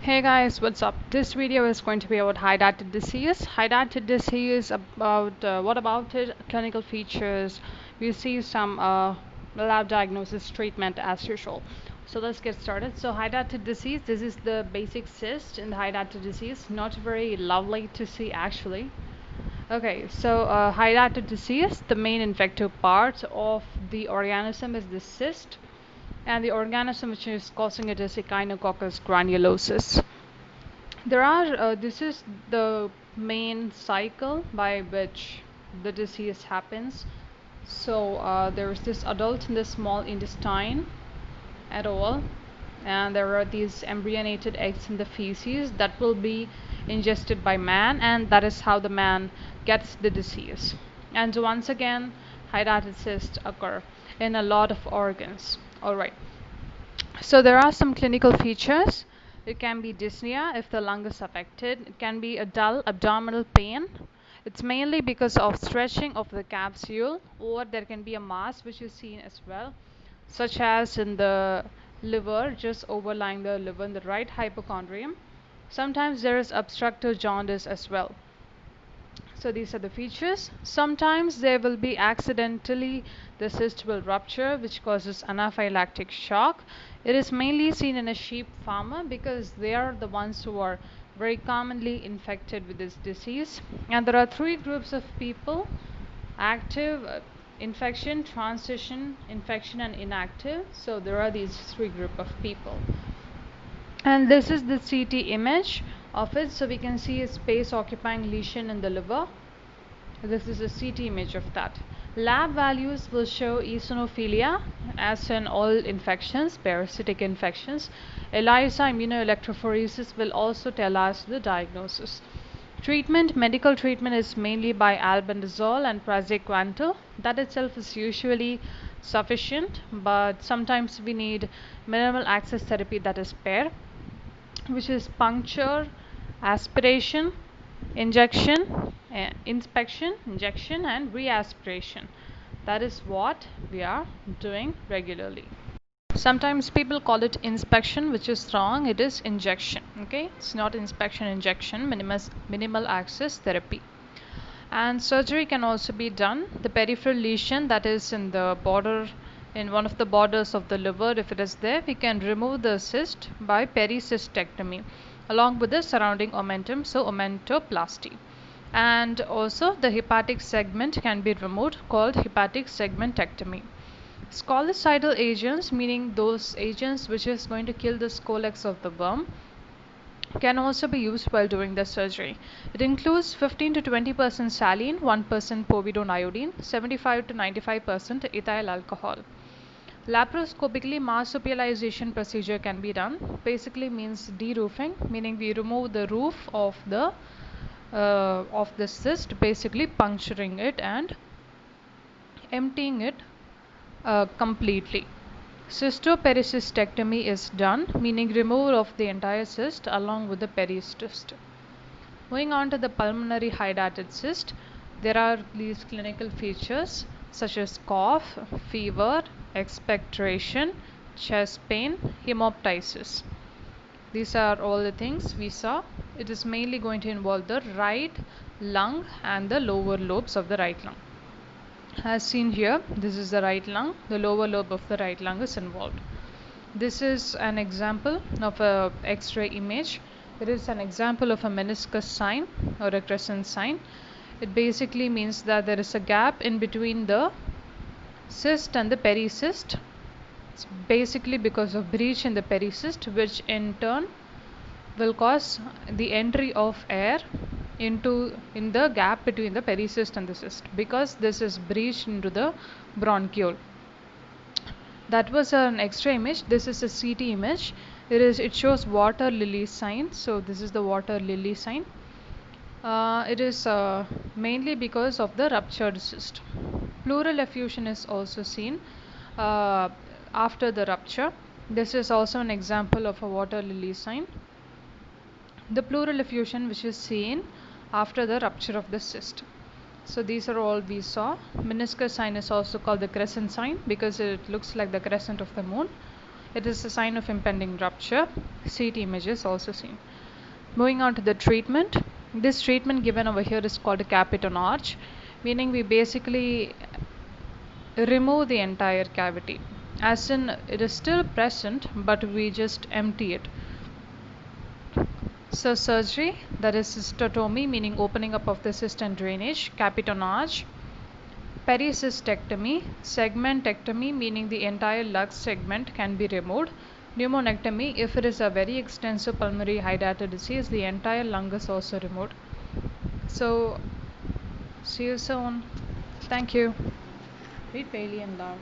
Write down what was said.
Hey guys, what's up? This video is going to be about Hydatid disease. Hydatid disease, about what about it, clinical features. We see some lab diagnosis, treatment as usual. So let's get started. So Hydatid disease, this is the basic cyst in the Hydatid disease. Not very lovely to see actually. Okay, so Hydatid disease, the main infective part of the organism is the cyst, and the organism which is causing it is Echinococcus granulosus. This is the main cycle by which the disease happens. So there is this adult in the small intestine at all, and there are these embryonated eggs in the feces that will be ingested by man, and that is how the man gets the disease. And once again, hydatid cysts occur in a lot of organs. All right. So there are some clinical features. It can be dyspnea if the lung is affected. It can be a dull abdominal pain. It's mainly because of stretching of the capsule, or there can be a mass which is seen as well, such as in the liver, just overlying the liver in the right hypochondrium. Sometimes there is obstructive jaundice as well. So these are the features. Sometimes there will be accidentally the cyst will rupture, which causes anaphylactic shock. It is mainly seen in a sheep farmer because they are the ones who are very commonly infected with this disease. And there are three groups of people: active infection, transition infection, and inactive. So there are these three group of people. And this is the CT image of it. So we can see a space occupying lesion in the liver. This is a CT image of that. Lab values will show eosinophilia, as in all infections, parasitic infections. ELISA, immunoelectrophoresis, will also tell us the diagnosis. Treatment, medical treatment is mainly by albendazole and praziquantel. That itself is usually sufficient, but sometimes we need minimal access therapy, that is PAIR, which is puncture, aspiration, injection, inspection, injection, and reaspiration. That is what we are doing regularly. Sometimes people call it inspection, which is wrong. It is injection. Okay, it's not inspection, injection, minimal access therapy. And surgery can also be done. The peripheral lesion that is in the border, in one of the borders of the liver, if it is there, we can remove the cyst by pericystectomy along with the surrounding omentum, so omentoplasty. And also the hepatic segment can be removed, called hepatic segmentectomy. Scolicidal agents, meaning those agents which is going to kill the scolex of the worm, can also be used while doing the surgery. It includes 15 to 20% saline, 1% povidone iodine, 75 to 95% ethyl alcohol. Laparoscopically, marsupialization procedure can be done. Basically means de-roofing, meaning we remove the roof of the cyst, basically puncturing it and emptying it completely. Cystopericystectomy is done, meaning removal of the entire cyst along with the pericyst. Moving on to the pulmonary hydatid cyst, there are these clinical features such as cough, fever, expectoration, chest pain, hemoptysis. These are all the things we saw. It is mainly going to involve the right lung and the lower lobes of the right lung. As seen here, this is the right lung. The lower lobe of the right lung is involved. This is an example of a X-ray image. It is an example of a meniscus sign or a crescent sign. It basically means that there is a gap in between the cyst and the pericyst. It's basically because of breach in the pericyst, which in turn will cause the entry of air in the gap between the pericyst and the cyst, because this is breached into the bronchiole. That was an X-ray image. This is a CT image. It shows water lily sign. So this is the water lily sign. It is mainly because of the ruptured cyst. Pleural effusion is also seen after the rupture. This is also an example of a water lily sign. The pleural effusion which is seen after the rupture of the cyst. So these are all we saw. Meniscus sign is also called the crescent sign because it looks like the crescent of the moon. It is a sign of impending rupture. CT images also seen. Moving on to the treatment. This treatment given over here is called a capitonage, meaning we basically remove the entire cavity. As in, it is still present, but we just empty it. So surgery, that is cystotomy, meaning opening up of the cyst and drainage, capitonage, pericystectomy, segmentectomy, meaning the entire lung segment can be removed, pneumonectomy, if it is a very extensive pulmonary hydatid disease, the entire lung is also removed. So see you soon. Thank you. Read Bailey and loud.